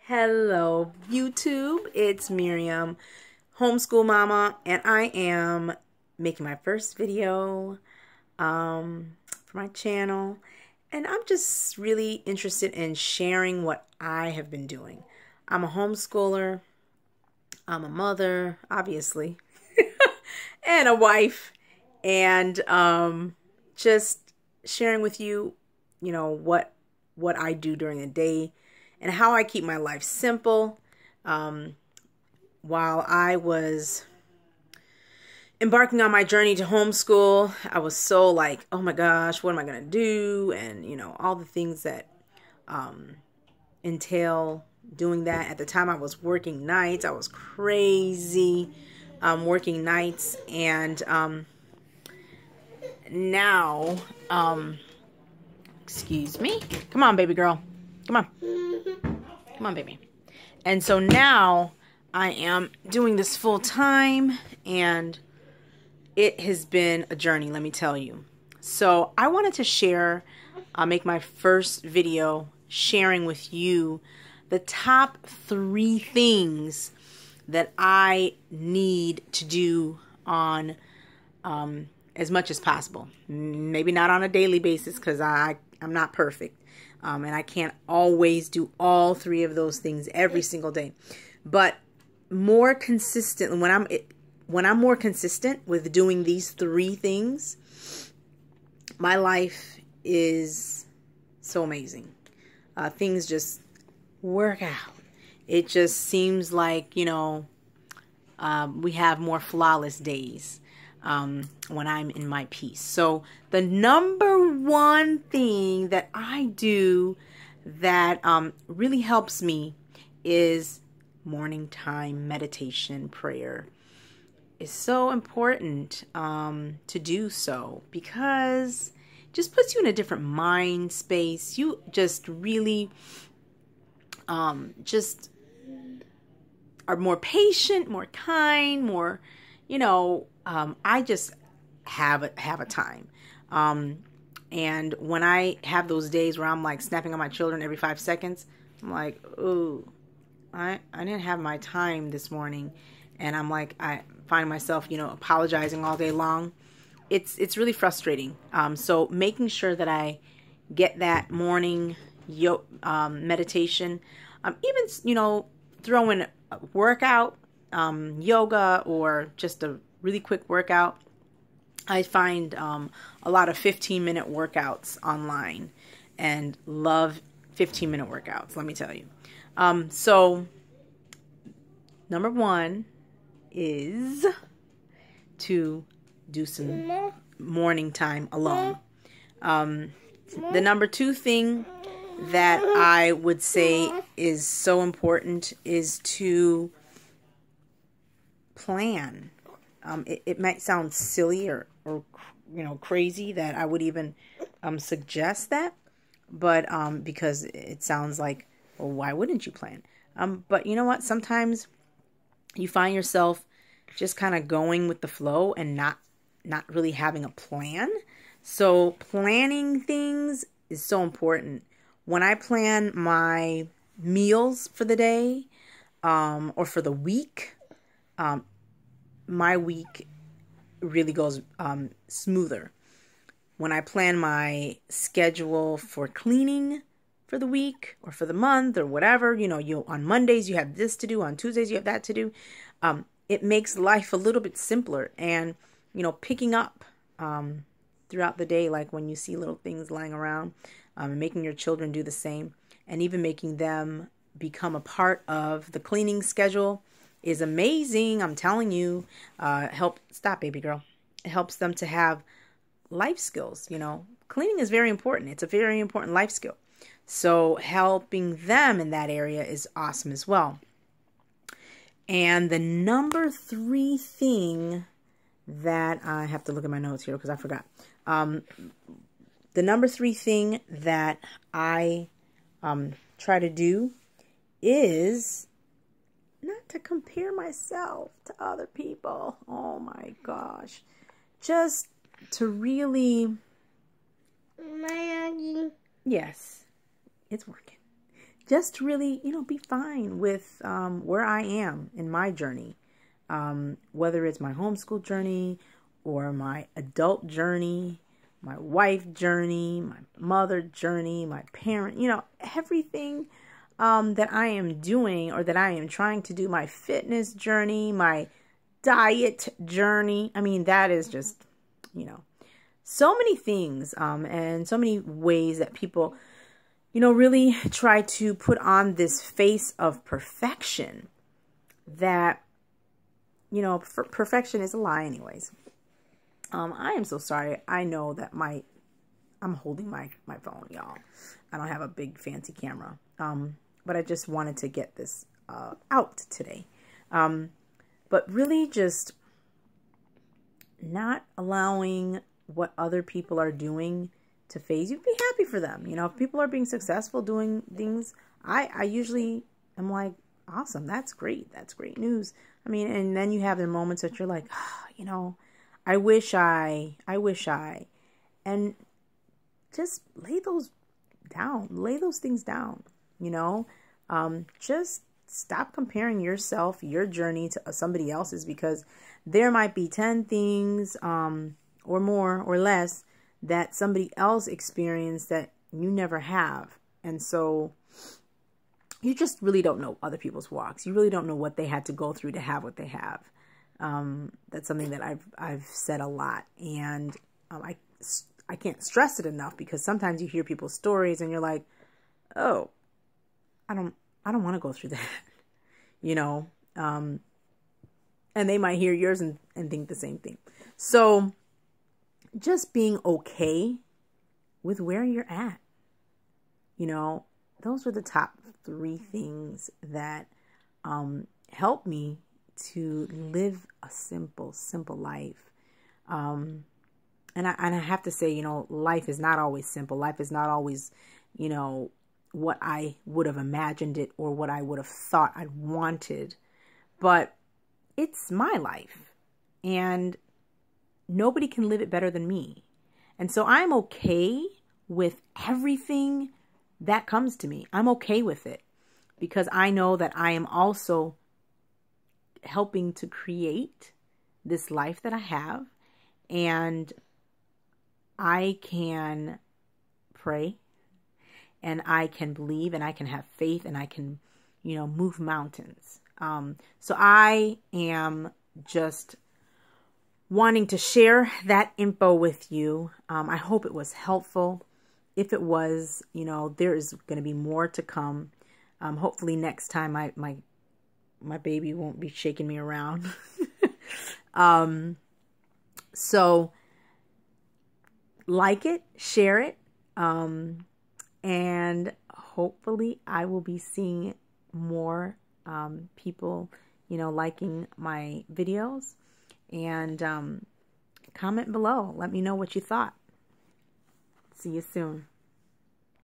Hello, YouTube. It's Miriam, homeschool mama, and I am making my first video for my channel. And I'm just really interested in sharing what I have been doing. I'm a homeschooler. I'm a mother, obviously, and a wife, and just sharing with you, what I do during the day and how I keep my life simple. While I was embarking on my journey to homeschool, I was so like, oh my gosh, what am I going to do? And, all the things that entail doing that. At the time I was working nights. I was crazy working nights. And now, excuse me. Come on, baby girl. Come on. Come on, baby. And so now I am doing this full time, and it has been a journey, let me tell you. So I wanted to share, make my first video sharing with you the top 3 things that I need to do on as much as possible. Maybe not on a daily basis, because I'm not perfect. And I can't always do all 3 of those things every single day. But more consistent, when I'm more consistent with doing these 3 things, my life is so amazing. Things just work out. It just seems like, we have more flawless days when I'm in my peace. So the number 1 thing that I do that really helps me is morning time meditation. Prayer is so important to do so, because it just puts you in a different mind space. You just really just are more patient, more kind, more, I just have a time. And when I have those days where I'm like snapping on my children every 5 seconds, I'm like, ooh, I didn't have my time this morning. And I'm like, I find myself, apologizing all day long. It's really frustrating. So making sure that I get that morning meditation, even, throw in a workout, yoga, or just a really quick workout. I find a lot of 15-minute workouts online, and love 15-minute workouts, let me tell you. So number 1 is to do some morning time alone. The number 2 thing that I would say is so important is to plan. It might sound silly or crazy that I would even suggest that, but because it sounds like, well, why wouldn't you plan? But you know what? Sometimes you find yourself just kind of going with the flow and not really having a plan. So planning things is so important. When I plan my meals for the day or for the week, my week really goes smoother. When I plan my schedule for cleaning for the week or for the month or whatever, you on Mondays you have this to do, on Tuesdays you have that to do. It makes life a little bit simpler, and picking up throughout the day, like when you see little things lying around, and making your children do the same, and even making them become a part of the cleaning schedule is amazing. I'm telling you, stop, baby girl. It helps them to have life skills. Cleaning is very important. It's a very important life skill. So helping them in that area is awesome as well. And the number 3 thing that I have to look at my notes here because I forgot. The number 3 thing that I try to do is not to compare myself to other people. Oh my gosh. Just to really... Yes, it's working. just really, be fine with where I am in my journey. Whether it's my homeschool journey or my adult journey, my wife journey, my mother journey, my parent, everything that I am doing or that I am trying to do, my fitness journey, my diet journey. I mean, that is just, so many things and so many ways that people, really try to put on this face of perfection that, perfection is a lie anyways. I am so sorry. I know that I'm holding my phone, y'all. I don't have a big fancy camera. But I just wanted to get this out today. But really just not allowing what other people are doing to phase you. Be happy for them. If people are being successful doing things, I usually am like, awesome, that's great. That's great news. I mean, and then you have the moments that you're like, I wish I, and just lay those things down, just stop comparing yourself, your journey to somebody else's, because there might be 10 things, or more or less that somebody else experienced that you never have. And so you just really don't know other people's walks. You really don't know what they had to go through to have what they have. That's something that I've said a lot, and I can't stress it enough, because sometimes you hear people's stories and you're like, oh, I don't want to go through that, and they might hear yours and think the same thing. So just being okay with where you're at, those are the top 3 things that help me to live a simple life. And I have to say, life is not always simple. Life is not always, what I would have imagined it or what I would have thought I wanted. But it's my life, and nobody can live it better than me. And so I'm okay with everything that comes to me. I'm okay with it, because I know that I am also helping to create this life that I have, and I can pray, and I can believe, and I can have faith, and I can, move mountains. So I am just wanting to share that info with you. I hope it was helpful. If it was, there is going to be more to come. Hopefully next time my baby won't be shaking me around. So like it, share it, and hopefully I will be seeing more people, liking my videos. And comment below. Let me know what you thought. See you soon.